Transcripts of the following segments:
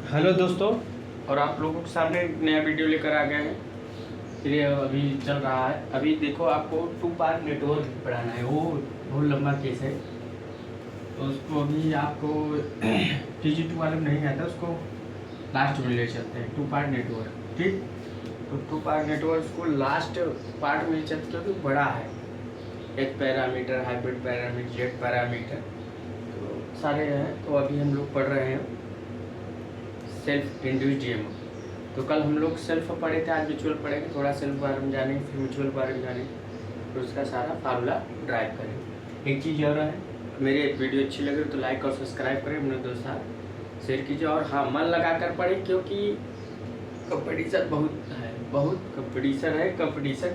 Hello दोस्तों, और आप लोगों के सामने एक नया वीडियो लेकर आ गए हैं। फिर ये अभी चल रहा है। अभी देखो, आपको टू पार्ट नेटवर्क पढ़ाना है। वो बहुत लंबा केस है, तो उसको अभी आपको TG2 वाले में नहीं आता, उसको लास्ट में ले चलते हैं। टू पार्ट नेटवर्क, ठीक। तो टू पार्ट नेटवर्क को लास्ट पार्ट में चलते, क्योंकि बड़ा है। H parameter, hybrid parameter, Z parameter, तो सारे हैं। तो अभी हम लोग पढ़ रहे हैं सेल्फ इंड्यूस्ड ईएमएफ। तो कल हम लोग सेल्फ पढ़े थे, आज म्यूचुअल पढ़ेंगे। थोड़ा सेल्फ बारे में जानेंगे, फिर म्यूचुअल बारे में जानेंगे, फिर उसका सारा फार्मूला ड्राइव करेंगे। एक चीज़ और है, मेरे वीडियो अच्छी लगे तो लाइक और सब्सक्राइब करें, अपने दोस्त साथ शेयर कीजिए। और हाँ, मन लगा कर पढ़ें, क्योंकि कंपटीशन बहुत है, बहुत कंपटीशन है। कंपटीशन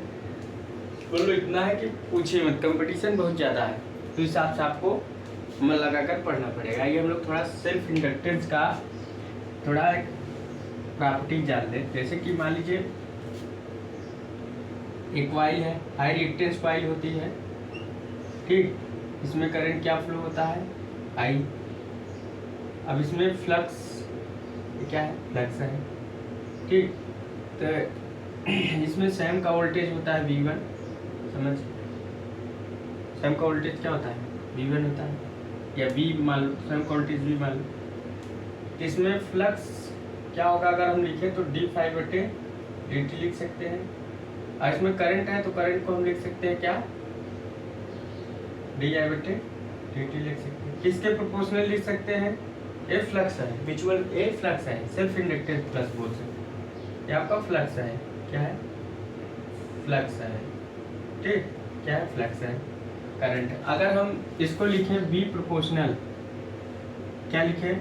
बोलो इतना है कि पूछिए मत, कंपटीशन बहुत ज़्यादा है। तो इस हिसाब से आपको मन लगा कर पढ़ना पड़ेगा। आइए हम लोग थोड़ा सेल्फ इंडक्टेंस का थोड़ा एक प्रॉपर्टी जान लें। जैसे कि मान लीजिए एक कॉइल है, हाई रिएक्टेंस कॉइल होती है, ठीक। इसमें करंट क्या फ्लो होता है, आई। अब इसमें फ्लक्स क्या है, फ्लक्स है, ठीक। तो इसमें सेम का वोल्टेज होता है V1, समझ। सेम का वोल्टेज क्या होता है, V1 होता है, या V मान लो, सेम का वोल्टेज V मान लो। इसमें फ्लक्स क्या होगा, अगर हम लिखें तो d∅/dt लिख सकते हैं। और इसमें करंट है, तो करंट को हम लिख सकते हैं क्या, di/dt लिख सकते हैं। किसके प्रोपोर्शनल लिख सकते हैं, ए फ्लक्स है, म्यूचुअल ए फ्लक्स है, सेल्फ इंडक्टेंस प्लस बोल सकते हैं। ये आपका फ्लक्स है, क्या है, फ्लक्स है, ठीक। क्या है, फ्लक्स है, करंट है। अगर हम इसको लिखें बी प्रोपोर्शनल, क्या लिखें,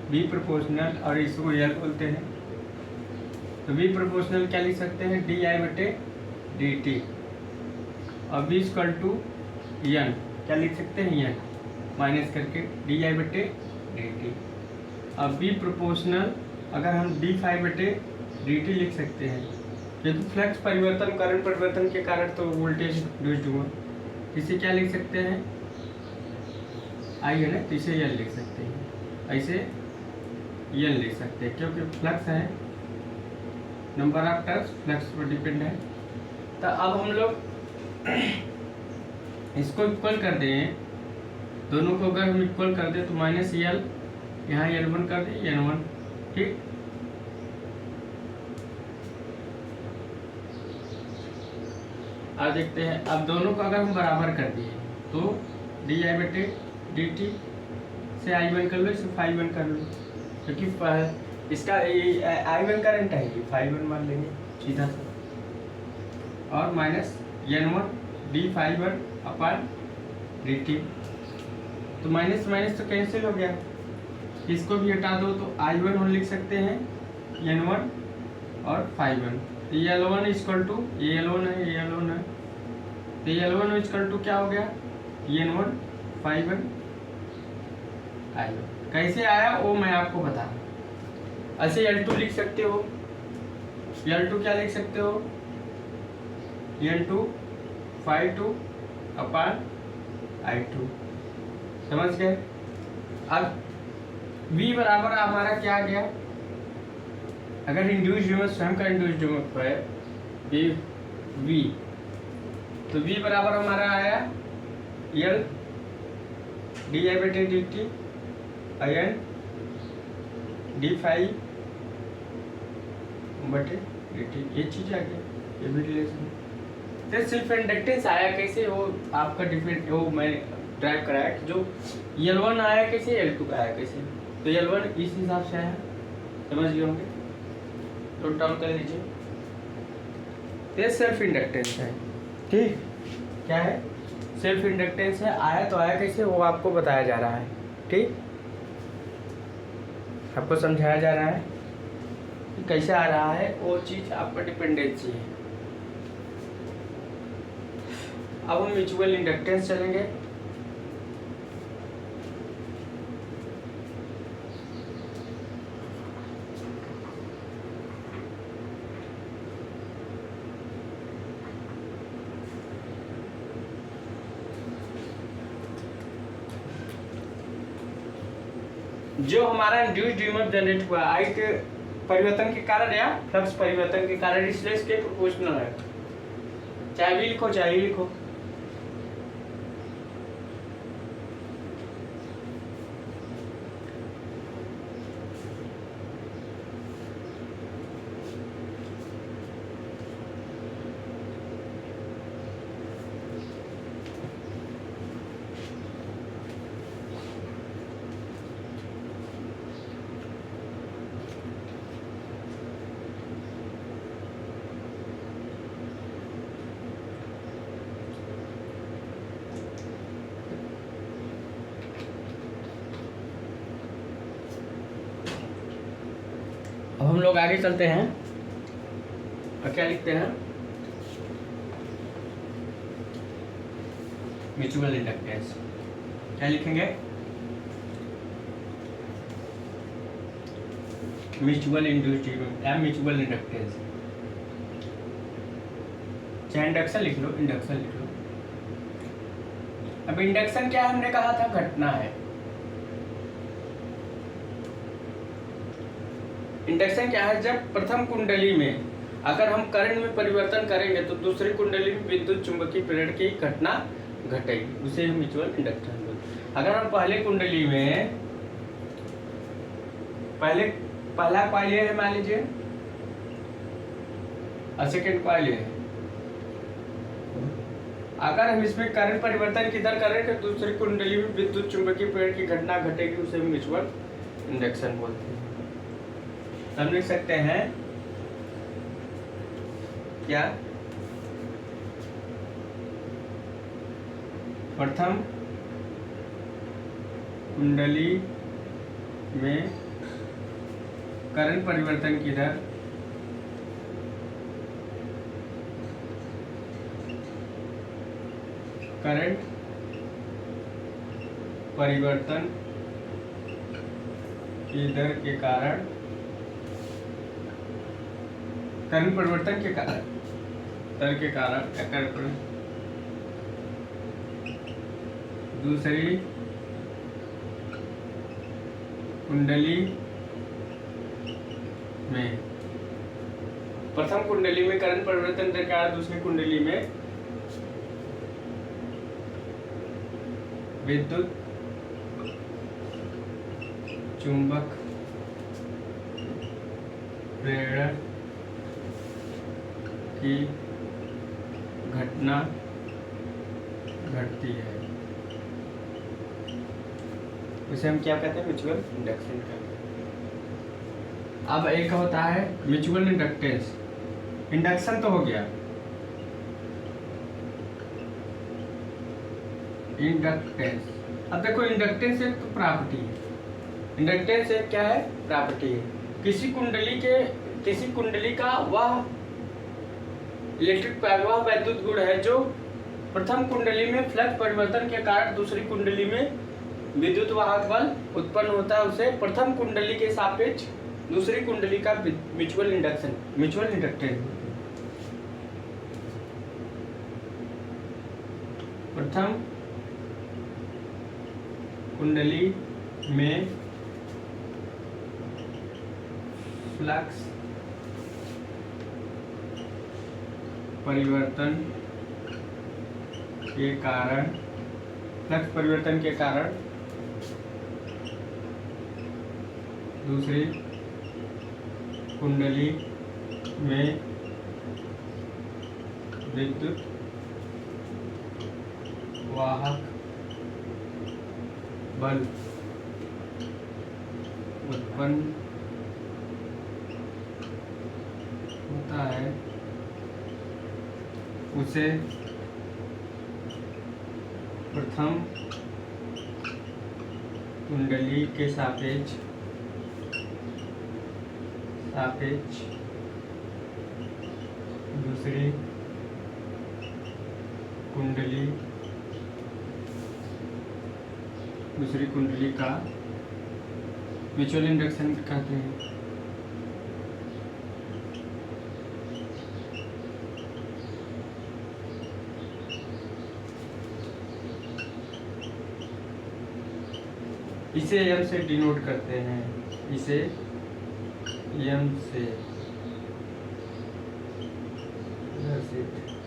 बी प्रोपोर्शनल, और इसको यल बोलते हैं। तो बी प्रोपोर्शनल क्या लिख सकते हैं, di/dt, और बी इक्वल टू एन, क्या लिख सकते हैं, एन माइनस करके di/dt। अब बी प्रोपोर्शनल अगर हम d∅/dt लिख सकते हैं, क्योंकि फ्लक्स परिवर्तन, करंट परिवर्तन के कारण तो वोल्टेज इंड्यूस्ड हुआ। इसे क्या लिख सकते हैं, आई है ना, तो इसे एल लिख सकते हैं, ऐसे एल लिख सकते हैं, क्योंकि फ्लक्स है, नंबर ऑफ टर्न्स फ्लक्स पर डिपेंड है। तो अब हम लोग इसको इक्वल कर दें, दोनों को अगर हम इक्वल कर दें तो माइनस एल, यहाँ L1 कर दें, N1, ठीक। अब देखते हैं, अब दोनों को अगर हम बराबर कर दिए तो di/dt से I1 कर लो, इसे ∅1 कर लो, क्योंकि इसका I1 करंट है, ये ∅1 मान लेंगे सीधा सा, और माइनस N1 d∅1/dt। तो माइनस माइनस तो कैंसिल हो गया, इसको भी हटा दो तो I1 हम लिख सकते हैं, N1 और ∅1। तो L1 इक्वल टू, ये L1 है, ये L1 है, तो L1 इक्वल टू क्या हो गया, N1 ∅1 I1। कैसे आया वो मैं आपको बता रहा हूँ। ऐसे L2 लिख सकते हो, L2 क्या लिख सकते हो, N2 ∅2/I2, समझ गए। अब V बराबर हमारा क्या आ गया, अगर इंड्यूस्ड ईएमएफ स्वयं का इंड्यूस्ड ईएमएफ है V, तो V बराबर हमारा आया L di/dt n d∅dt, ये चीज आ गया, ये भी रिलेशन। तो सेल्फ इंडक्टेंस आया कैसे, वो आपका डिफरेंट, वो मैं ड्राइव कराया कि जो L1 आया कैसे, L2 का आया कैसे। तो L1 इस हिसाब से आया, समझ गए होंगे, नोट डाउन कर लीजिए। ये सेल्फ इंडक्टेंस है, ठीक। क्या है, सेल्फ इंडक्टेंस है। आया तो आया कैसे, वो आपको बताया जा रहा है, ठीक। आपको समझाया जा रहा है कि कैसे आ रहा है, वो चीज़ आपका डिपेंडेंसी है। अब हम म्यूचुअल इंडक्टेंस चलेंगे। जो हमारा इंड्यूस्ड ईएमएफ जनरेट हुआ आई के परिवर्तन के कारण या फ्लक्स परिवर्तन के कारण, इसलिए इसके प्रोपोर्शनल है। चाहे भी लिखो चाहे ही लिखो। अब हम लोग आगे चलते हैं और क्या लिखते हैं, म्यूचुअल इंडक्टेंस। क्या लिखेंगे, म्यूचुअल इंड्यूस्ड या म्यूचुअल इंडक्टेंस। चाहे इंडक्शन लिख लो, इंडक्शन लिख लो। अब इंडक्शन क्या हमने कहा था, घटना है। इंडक्शन क्या है, जब प्रथम कुंडली में अगर हम करंट में परिवर्तन करेंगे तो दूसरी कुंडली में विद्युत चुंबकीय प्रेरण की घटना घटेगी, उसे हम म्यूचुअल इंडक्शन बोलते हैं। अगर हम पहले कुंडली में पहला कॉइल ये है मान लीजिए और सेकेंड कॉइल ये है, अगर हम इसमें करंट परिवर्तन किधर करें तो दूसरी कुंडली में विद्युत चुंबकीय प्रेरण की घटना घटेगी, उसे हम म्यूचुअल इंडक्शन बोलते हैं। हम लिख सकते हैं क्या, प्रथम कुंडली में करंट परिवर्तन की दर करंट परिवर्तन की दर के कारण, करंट परिवर्तन के कारण, दर के कारण दूसरी कुंडली में, प्रथम कुंडली में करंट परिवर्तन दर के कारण दूसरी कुंडली में विद्युत चुंबक प्रेरण की घटना घटती है, उसे हम क्या कहते हैं, म्यूचुअल इंडक्शन कहते हैं। अब एक होता है म्यूचुअल इंडक्टेंस। इंडक्शन तो हो गया, इंडक्टेंस। अब देखो इंडक्टेंस एक तो प्रॉपर्टी है, इंडक्टेंस एक क्या है, प्रॉपर्टी है। किसी कुंडली का वह इलेक्ट्रिक वह वैद्युत गुण है जो प्रथम कुंडली में फ्लक्स परिवर्तन के कारण दूसरी कुंडली में विद्युत वाहक बल उत्पन्न होता है, उसे प्रथम कुंडली के सापेक्ष दूसरी कुंडली का म्यूचुअल इंडक्टेंस। प्रथम कुंडली में फ्लक्स परिवर्तन के कारण दूसरी कुंडली में विद्युत वाहक बल उत्पन्न होता है, उसे प्रथम कुंडली के सापेक्ष दूसरी कुंडली का म्यूचुअल इंडक्शन कहते हैं। इसे एम से डिनोट करते हैं, इसे एम से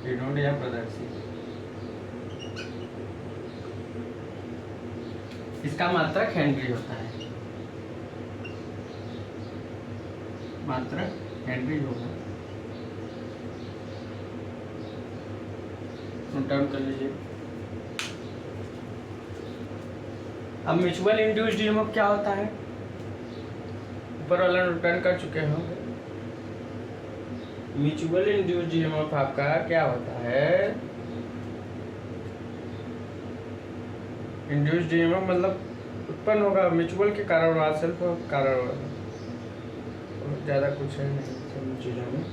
डिनोट या प्रदर्शित। इसका मात्रक हेनरी होता है, मात्रक हेनरी होगा। नोट डाउन कर लीजिए। अब म्यूचुअल इंड्यूस्ड ईएमएफ क्या होता है, ऊपर वाला नोट डाउन कर चुके होंगे। म्यूचुअल इंड्यूस्ड ईएमएफ आपका क्या होता है, इंड्यूस्ड ईएमएफ मतलब उत्पन्न होगा म्यूचुअल के कारण हुआ, सेल्फ कारण हुआ, ज़्यादा कुछ है नहीं सब चीज़ों में।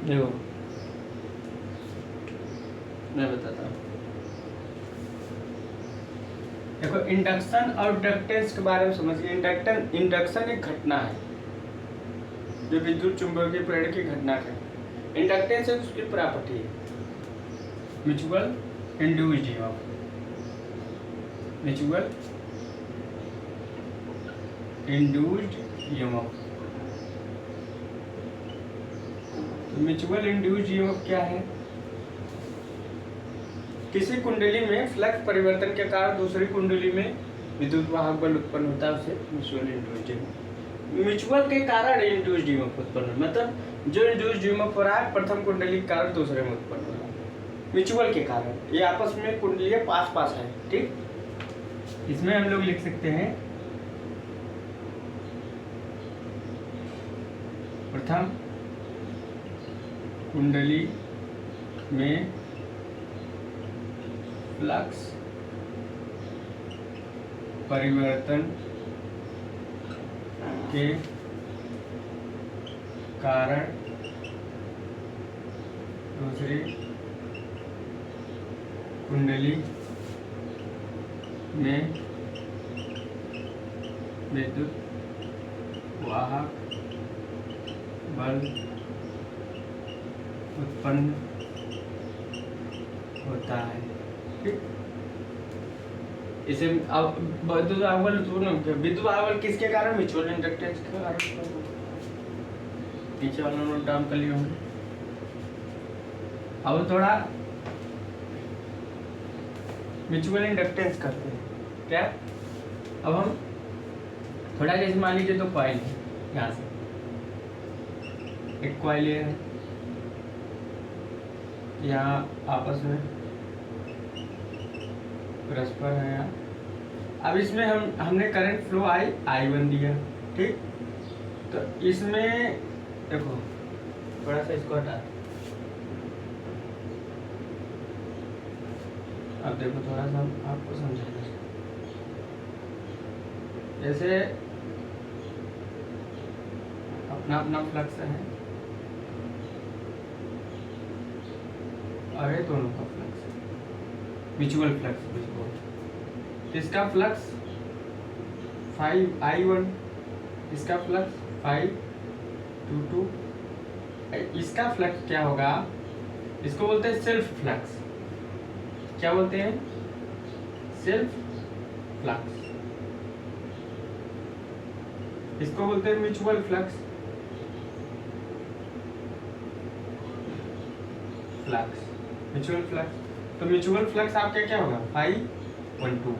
देखो मैं बताता हूँ, देखो इंडक्शन और इंडक्टेंस के बारे में समझिए। इंडक्शन एक घटना है जो विद्युत चुंबकीय प्रेरण की घटना है। इंडक्टेंस है उसकी प्रॉपर्टी है mutual induced EMF. Mutual induced EMF, तो म्यूचुअल इंड्यूस्ड ईएमएफ क्या है, किसी कुंडली में फ्लक्स परिवर्तन के कारण दूसरी कुंडली में विद्युत वाहक बल उत्पन्न होता है, उसे म्यूचुअल इंड्यूस्ड ईएमएफ। म्यूचुअल के कारण इंड्यूस्ड ईएमएफ उत्पन्न, मतलब जो इंड्यूस्ड ईएमएफ हो रहा है प्रथम कुंडली के कारण दूसरे में उत्पन्न हो रहा है, म्यूचुअल के कारण। ये आपस में कुंडलियां पास पास है, ठीक। इसमें हम लोग लिख सकते हैं प्रथम कुंडली में फ्लक्स परिवर्तन के कारण दूसरी कुंडली में विद्युत वाहक बल उत्पन्न होता है, ठीक। इसे अब विद्युत वाहक बल किसके कारण, म्यूचुअल इंडक्टेंस के कारण। नीचे वाला नोट डाउन कर लिया हमने। अब थोड़ा म्यूचुअल इंडक्टेंस करते हैं क्या। अब हम थोड़ा जैसे मान लीजिए तो कॉइल है, यहाँ से एक कॉइल है, यहाँ आपस में परस्पर है यहाँ। अब इसमें हमने करंट फ्लो I1 दिया, ठीक। तो इसमें देखो थोड़ा सा इसको हटा, अब देखो थोड़ा सा आपको समझाना, जैसे अपना अपना फ्लक्स है और ये दोनों का फ्लक्स है, म्यूचुअल फ्लक्स जिसको। इसका फ्लक्स 5I1, इसका फ्लक्स 522, इसका फ्लक्स क्या होगा, इसको बोलते हैं सेल्फ फ्लक्स। क्या बोलते हैं, सेल्फ फ्लक्स। इसको बोलते हैं म्यूचुअल फ्लक्स। म्यूचुअल फ्लक्स, तो म्यूचुअल फ्लक्स आपका क्या होगा 512।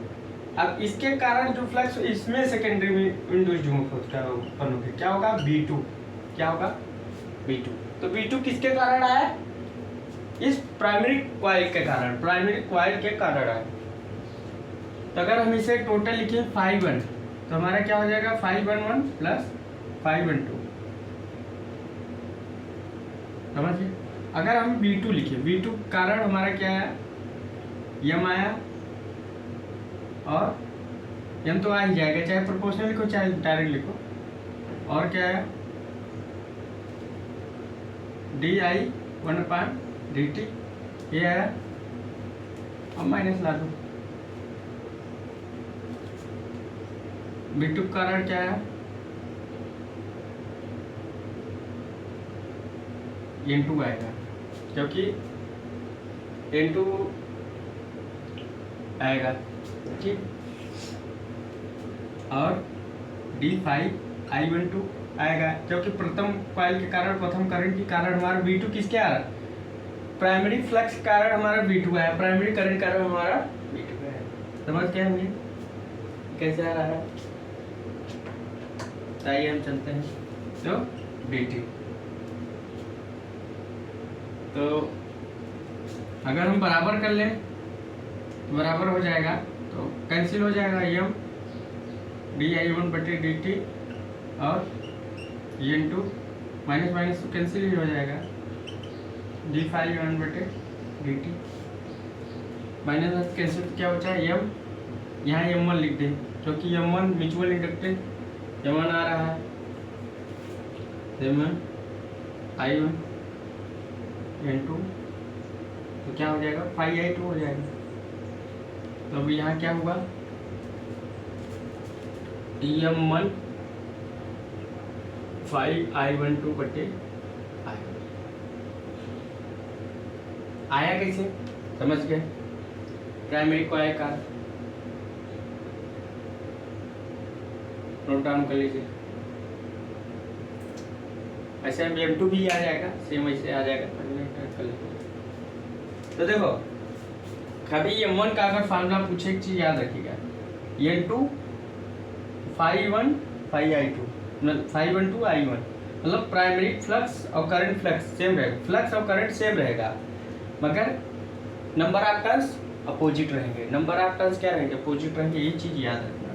अब इसके कारण जो फ्लक्स इसमें सेकेंडरी में इंड्यूस्ड उत्पन्न होगा, क्या होगा B2। क्या होगा B2। तो B2 किसके कारण आया, इस प्राइमरी कॉइल के कारण, प्राइमरी कॉइल के कारण आया। तो अगर हम इसे टोटल लिखें 5-1, तो हमारा क्या हो जाएगा 511 प्लस 512, समझिए। अगर हम B2 लिखे, B2 कारण हमारा क्या है, यम आया, और यम तो आ ही जाएगा, चाहे प्रोपोर्शनल लिखो चाहे डायरेक्ट लिखो। और क्या है DI1/dt, ये आया। अब माइनस ला दो, B2 कारण क्या है, N2 आएगा, क्योंकि N2 आएगा, ठीक। और d5I12 आएगा, क्योंकि प्रथम कॉइल के कारण, प्रथम करंट के कारण हमारा V2 किसके आ रहा है, प्राइमरी फ्लक्स के कारण हमारा V2 है, प्राइमरी करंट कारण हमारा V2 है। समझ गए हम ये कैसे आ रहा है। आइए हम चलते हैं तो dt। तो अगर हम बराबर कर लें तो बराबर हो जाएगा, तो कैंसिल हो जाएगा m di1/dt और n2 माइनस माइनस कैंसिल ही हो जाएगा, d5I1/dt माइनस कैंसिल क्या बचा है m, यहाँ m1 लिख दें क्योंकि m1 म्यूचुअल इंडक्टेंस m1 आ रहा है, m1 I1 n2 तो क्या हो जाएगा 5I2 हो जाएगा। तो अब यहाँ क्या हुआ m1 5I12/I1 आया कैसे, समझ गए। प्राइमरी कॉइल का नोट डाउन कर लीजिए। ऐसे हम m2 भी आ जाएगा, सेम ऐसे आ जाएगा, कर लीजिए। तो देखो कभी m1 का अगर फार्मूला पूछे एक चीज याद रखिएगा, n2 5I1 5I2 मतलब 512 I1 मतलब प्राइमरी फ्लक्स और करंट फ्लक्स सेम रहेगा, फ्लक्स और करंट सेम रहेगा, मगर नंबर ऑफ टर्न्स अपोजिट रहेंगे। नंबर ऑफ टर्न्स क्या रहेंगे, अपोजिट रहेंगे। ये चीज़ याद रखना,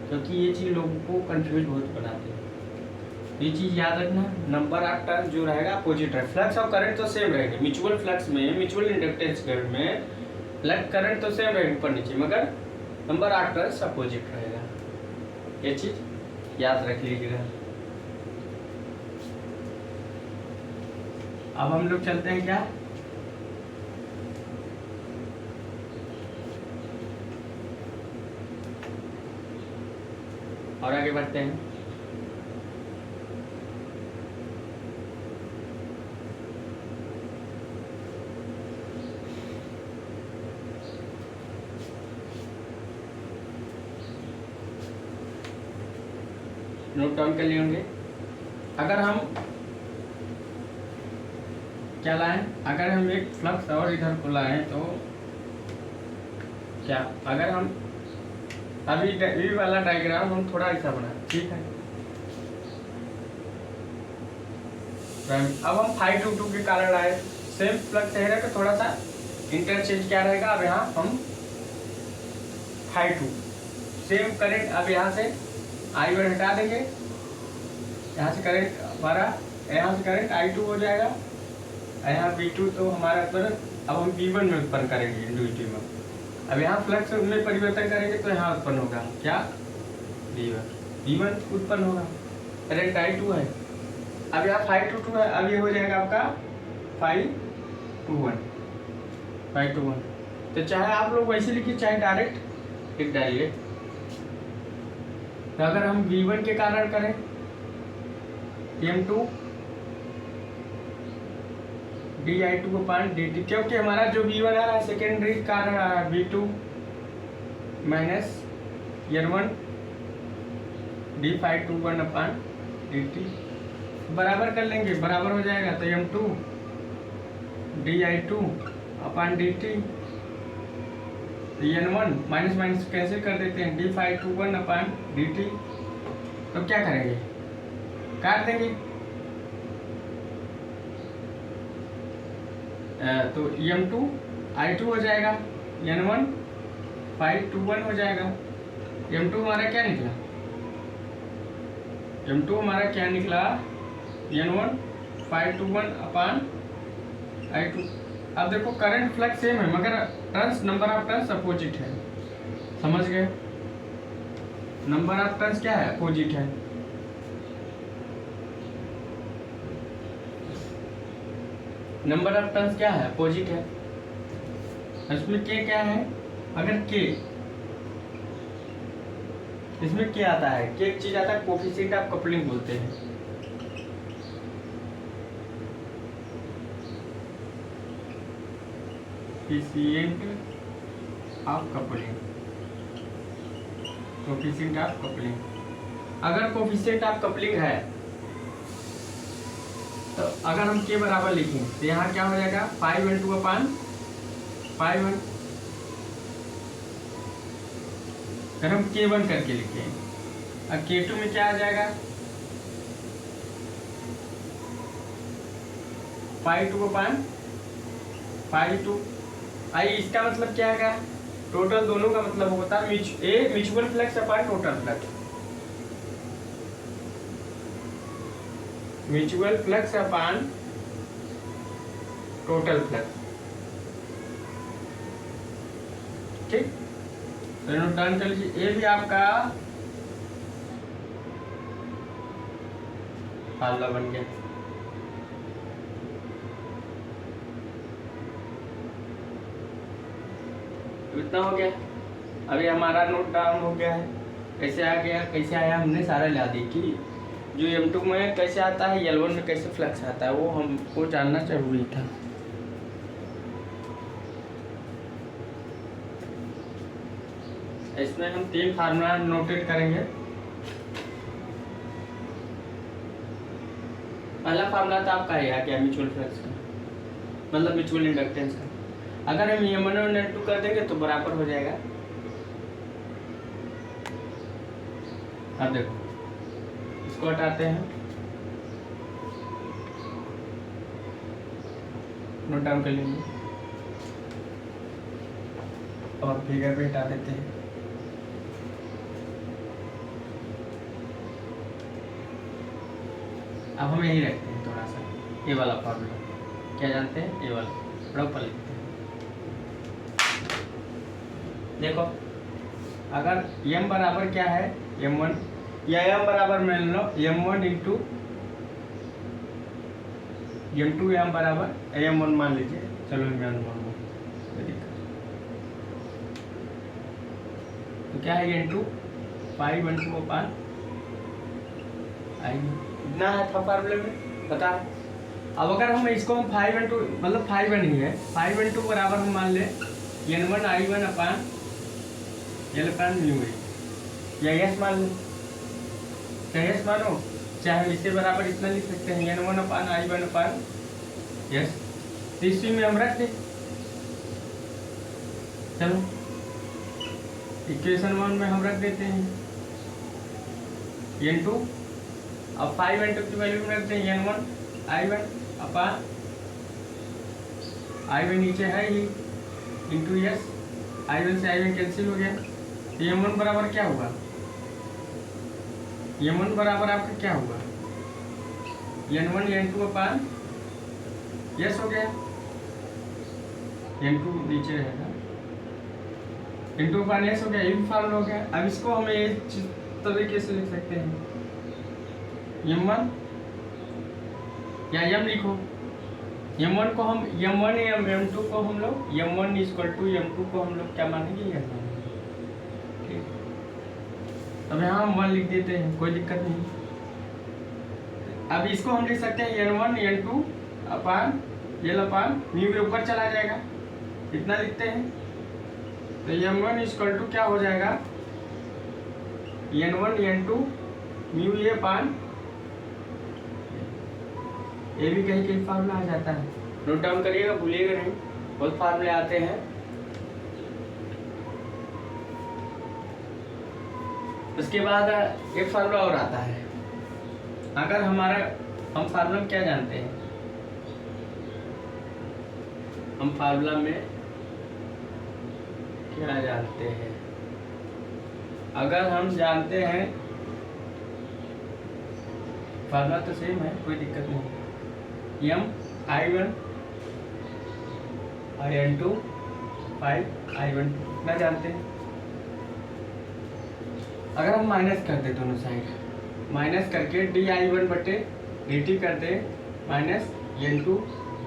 क्योंकि ये चीज़ लोगों को कंफ्यूज बहुत बनाती है। ये चीज़ याद रखना, नंबर ऑफ टर्न्स जो रहेगा अपोजिट रहेगा। फ्लक्स और करंट तो सेम रहेंगे, म्यूचुअल फ्लक्स में, म्यूचुअल इंडक्टेंस में फ्लक्स करंट तो सेम रहेगा ऊपर नीचे, मगर नंबर ऑफ टर्न्स अपोजिट रहेगा। ये चीज़ याद रख लीजिएगा। अब हम लोग चलते हैं क्या, और आगे बढ़ते हैं। नोट डाउन कर लिए होंगे। अगर हम क्या लाएं, अगर हम एक फ्लक्स और इधर को लाएं तो क्या, अगर हम अभी ये वाला डायग्राम हम थोड़ा ऐसा बनाएं, ठीक है। अब हम 522 के कारण लाए, सेम फ्लक्स रहेगा तो थोड़ा सा इंटरचेंज क्या रहेगा। अब यहाँ हम 5-2 सेम करंट, अब यहाँ से I1 हटा देंगे, यहाँ से करंट हमारा, यहाँ से करंट I2 हो जाएगा, यहाँ V2 तो हमारा उत्पन्न, अब हम V1 में उत्पन्न करेंगे इंडिविजुअल में। अब यहाँ फ्लक्स में परिवर्तन करेंगे तो यहाँ उत्पन्न होगा क्या, V1 उत्पन्न होगा, करंट I2 है। अब यहाँ 522 है, अब ये हो जाएगा आपका 521। तो चाहे आप लोग वैसे लिखिए, चाहे डायरेक्ट लिख डालिए। तो अगर हम V1 के कारण करें m2 di2/dt, क्योंकि हमारा जो V1 आ रहा है सेकेंडरी कारण आ रहा है V2 माइनस n1 d521/dt बराबर कर लेंगे, बराबर हो जाएगा। तो m2 di2/dt, n1 minus minus cancel कर देते हैं, d521/dt। तो क्या करेंगे, काट देंगे। तो m2 I2 हो जाएगा, n1 521 हो जाएगा। m2 हमारा क्या निकला, m2 हमारा क्या निकला, n1 521/I2। अब देखो करंट फ्लक्स सेम है, मगर turns, number of turns opposite है। समझ गए, नंबर ऑफ टर्न्स क्या है, अपोजिट है। नंबर ऑफ टर्न्स क्या है, अपोजिट है। इसमें के क्या है, अगर के, इसमें क्या आता है, के एक चीज आता है कोफिशिएंट ऑफ कपलिंग बोलते हैं। Coefficient of coupling, coefficient of coupling. अगर कोफिशिएंट ऑफ कपलिंग है तो अगर हम के बराबर लिखें तो यहाँ क्या हो जाएगा 5/2/5। अगर हम K1 करके लिखें और K2 में क्या आ जाएगा 5/2/5। आई इसका मतलब क्या है, टोटल दोनों का मतलब होता है mutual flux upon total flux, mutual flux upon total flux. ठीक, तो नोट डाउन कर लीजिए, ये भी आपका फार्मूला बन गया। इतना हो गया। अभी हमारा नोट डाउन हो गया है, कैसे आ गया कैसे आया हमने सारा ला दी कि जो M2 में कैसे आता है, L1 में कैसे फ्लक्स आता है, वो हमको जानना जरूरी था। इसमें हम 3 फार्मूला नोटेट करेंगे। पहला फार्मूला तो आपका है क्या म्यूचुअल फ्लक्स का, मतलब म्यूचुअल इंडक्टेंस का। अगर हम M1 और M2 कर देंगे तो बराबर हो जाएगा। अब देखो इसको हटाते हैं, नोट डाउन कर लेंगे और फिगर पे हटा देते हैं। अब हम यही रखते हैं थोड़ा सा, ये वाला फॉर्मूला क्या जानते हैं, ये वाला थोड़ा ऊपर लिखते हैं। देखो अगर m बराबर क्या है m1, या m बराबर मान लो m1 इंटू m2, m बराबर m1 मान लीजिए, चलो m1 तो क्या है n2 5/2/I। इतना है था फार्मूले में, पता है। अब अगर हम इसको हम 5/2 मतलब 5 नहीं है 5/2 बराबर हम मान ले n1 I1/L/μ या यस मान लो, चाहे यस मानो चाहे हम इससे बराबर इतना लिख सकते हैं n1/I1/यस। तो इसी में हम रख दें, चलो इक्वेशन 1 में हम रख देते हैं n2, अब 5/2 की वैल्यू में रखते हैं n1 I1/I1 नीचे है ही इंटू यस, I1 से I1 कैंसिल हो गया। तो M1 बराबर क्या हुआ, M1 बराबर आपका क्या हुआ n1 n2/, यस हो गया, n2 नीचे रहेगा n2/s हो गया, ये भी फार्मूला हो गया। अब इसको हम इस तरीके से लिख सकते हैं m1 या m लिखो, m1 को हम m1 या m2 को हम लोग m1 = m2 को हम लोग क्या मानेंगे, यस मानेंगे। ठीक, अब यहाँ हम 1 लिख देते हैं, कोई दिक्कत नहीं। अब इसको हम लिख सकते हैं n1 n2/L/μ के ऊपर चला जाएगा, इतना लिखते हैं। तो m1 = क्या हो जाएगा n1 n2/μ ये भी कहीं कहीं फार्मूला आ जाता है, नोट डाउन करिएगा, भूलिएगा नहीं, बहुत फार्मूले आते हैं। उसके बाद एक फार्मूला और आता है, अगर हमारा हम फार्मूला में क्या जानते हैं, हम फार्मूला में क्या जानते हैं, अगर हम जानते हैं फार्मूला तो सेम है, कोई दिक्कत नहीं, m I1 I2 5I1 ना जानते हैं। अगर हम माइनस कर दे दोनों साइड, माइनस करके dI1/dt कर दे माइनस n2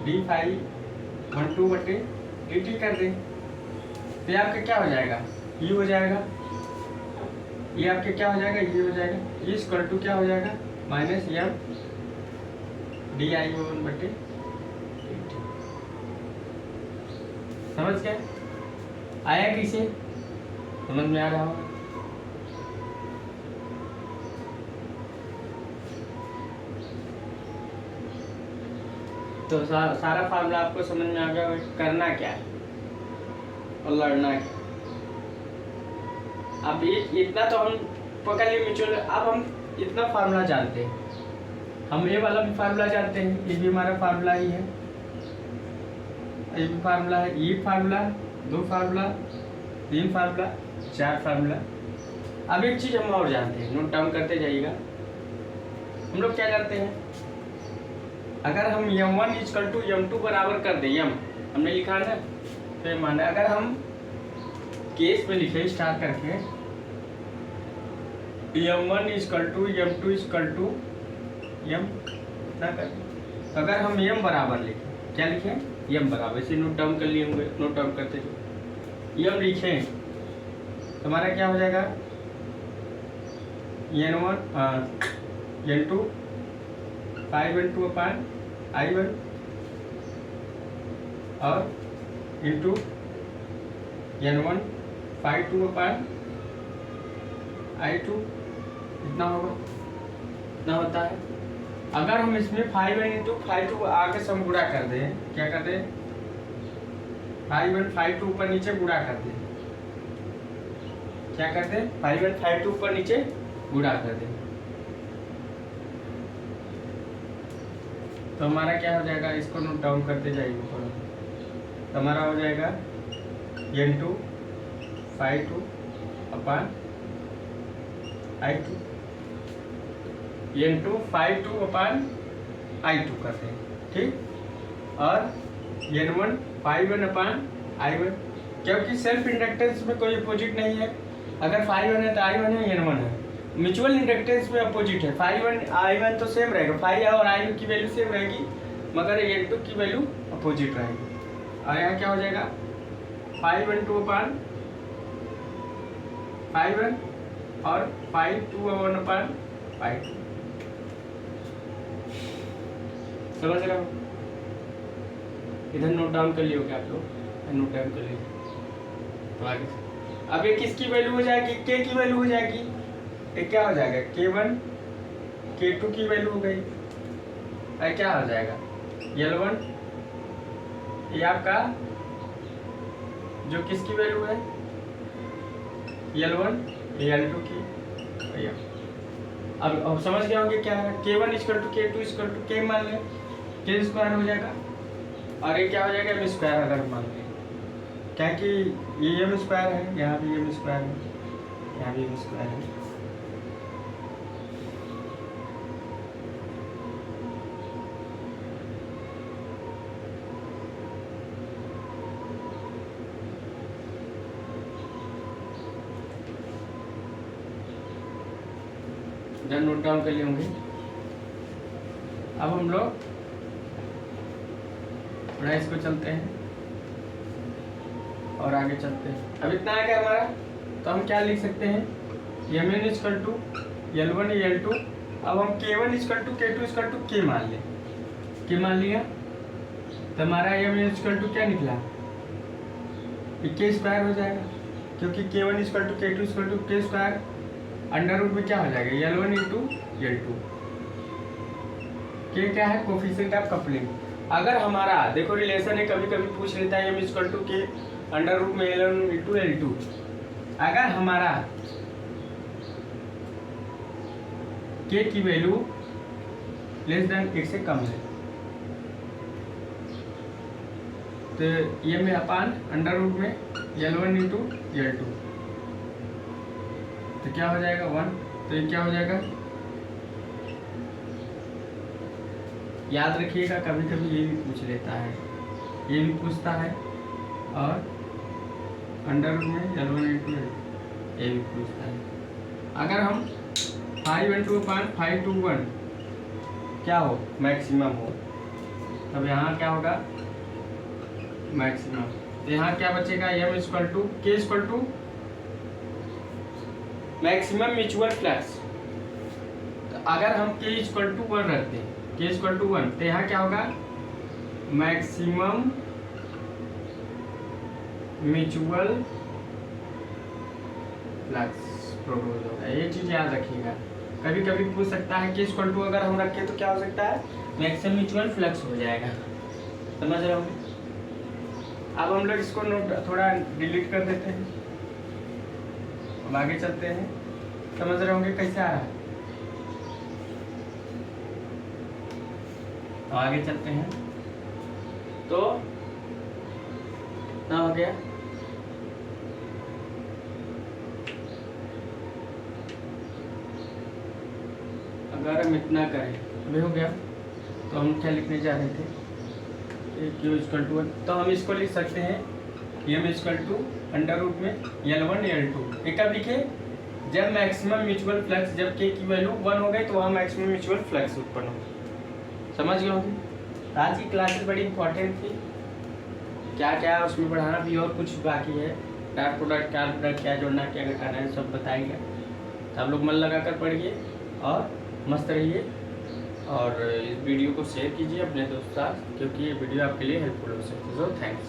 d5/2/dt कर दे, तो ये आपका क्या हो जाएगा, ये हो जाएगा, ये आपके क्या हो जाएगा, ये हो जाएगा, ये = क्या हो जाएगा -m dI1/dt। समझ गए? आया किसे समझ में आ रहा होगा? तो सारा फार्मूला आपको समझ में आ गया। करना क्या है और लड़ना क्या। अब इतना तो हम पकड़ लिए म्यूचुअल। अब हम इतना फार्मूला जानते हैं, हम ये वाला भी फार्मूला जानते हैं, ये भी हमारा फार्मूला ही है, ये भी फार्मूला है, ये फार्मूला, 2 फार्मूला, 3 फार्मूला, 4 फार्मूला। अब एक चीज़ हम और जानते हैं, नोट डाउन करते जाइएगा। हम लोग क्या जानते हैं, अगर हम m1 = m2 बराबर कर दें, m हमने लिखा है ना, तो ये माना अगर हम केस में लिखे स्टार्ट करके m1 = m2 = m ना करें, तो अगर हम m बराबर लिखें, क्या लिखें, m बराबर, इसे नोट डाउन कर लिए होंगे, नोट डाउन करते जो m लिखें तो हमारा क्या हो जाएगा, n2 5n2/i1 और इंटू n1 5/2 इतना होगा, इतना होता है। अगर हम इसमें 5n × 5/2 आगे से हम गुणा कर दें, क्या कर दें, 5n 5/2 ऊपर नीचे गुणा कर दें, क्या करते हैं, 5n 5/2 ऊपर नीचे गुणा कर दें, तो हमारा क्या हो जाएगा, इसको नोट डाउन करते जाइए थोड़ा। तो हमारा हो जाएगा n2 5/2/i2, n2 5/2/i2 करते हैं, ठीक। और n1 5n/i1, क्योंकि सेल्फ इंडक्टेंस में कोई अपोजिट नहीं है। अगर 5n है तो i1 है, n1 है। म्यूचुअल इंडक्टेंस में अपोजिट है, 5n i1 तो सेम रहेगा, 5 और i1 की वैल्यू सेम रहेगी, मगर n2 की वैल्यू अपोजिट रहेगी। और यहाँ क्या हो जाएगा, 5n2/5n और 5/2/5। समझ रहे हो? इधर नोट डाउन कर लियो क्या आप लोग, नोट डाउन कर लीजिए। तो आगे अब ये किसकी वैल्यू हो जाएगी, k की वैल्यू हो जाएगी, ये क्या हो जाएगा, k1 k2 की वैल्यू हो गई। और क्या हो जाएगा, L1 ये आपका जो किसकी वैल्यू है, L1 ये L2 की। अब समझ गए होंगे क्या है, k1 = k2 = k मान लें, k² हो जाएगा, और ये क्या हो जाएगा, m² अगर मान लें, क्या कि ये m² है, यहाँ भी m² है, यहाँ भी m² है। इधर नोट डाउन कर लिए होंगे। अब हम लोग थोड़ा इसको चलते हैं और आगे चलते हैं। अब इतना आ गया हमारा, तो हम क्या लिख सकते हैं, mn = L1 L2। अब हम k1 = k2 = k मान लें, k मान लिया, तो हमारा mn = क्या निकला, k² हो जाएगा, क्योंकि k1 = k2 = k²। Under root में क्या हो जाएगा, L1 × L2। k क्या है, कोफिशिएंट ऑफ कपलिंग। अगर हमारा देखो रिलेशन है, कभी कभी पूछ लेता है m = k अंडर रूट में L1 × L2। अगर हमारा k की वैल्यू <1 से कम है, तो ये में अपान अंडर रूट में L1 × L2, तो क्या हो जाएगा 1। तो ये क्या हो जाएगा, याद रखिएगा, कभी कभी ये भी पूछ लेता है, ये भी पूछता है, और अंडर रूट में L1 × L2 ये भी पूछता है। अगर हम 5/2/521 क्या हो, मैक्सिमम हो, तब यहाँ क्या होगा, मैक्सिमम। तो यहाँ क्या बचेगा, m = k = maximum mutual flux. तो अगर हम k = 1 रखते हैं, k = 1, तो यहाँ क्या होगा, मैक्सिमम म्यूचुअल फ्लक्स प्रोड्यूस होगा। ये चीज़ याद रखिएगा, कभी कभी पूछ सकता है कि इक्वल टू अगर हम रखें तो क्या हो सकता है, मैक्सिमम म्यूचुअल फ्लक्स हो जाएगा। समझ रहे होंगे। अब हम लोग इसको नोट थोड़ा डिलीट कर देते हैं, अब आगे चलते हैं। समझ रहे होंगे कैसे आ रहा है। तो आगे चलते हैं, तो ना हो गया। अगर हम इतना करें, अभी हो गया, तो हम क्या लिखने जा रहे थे, क्यू इक्वल टू, तो हम इसको लिख सकते हैं M equal to under root में L1 L2। एक कब लिखे, जब मैक्सिमम म्यूचुअल फ्लक्स, जब के की वैल्यू 1 हो गई तो वहाँ मैक्सिमम म्यूचुअल फ्लक्स उत्पन्न हो। समझ गए होंगे। आज की क्लासेस बड़ी इंपॉर्टेंट थी, क्या क्या उसमें बढ़ाना भी और कुछ बाकी है, डॉट प्रोडक्ट क्या प्रोडक्ट क्या जोड़ना क्या घटाना है सब बताएंगे। तो आप लोग मन लगा कर पढ़िए और मस्त रहिए, और इस वीडियो को शेयर कीजिए अपने दोस्त साथ, क्योंकि ये वीडियो आपके लिए हेल्पफुल हो सकती है। So thanks.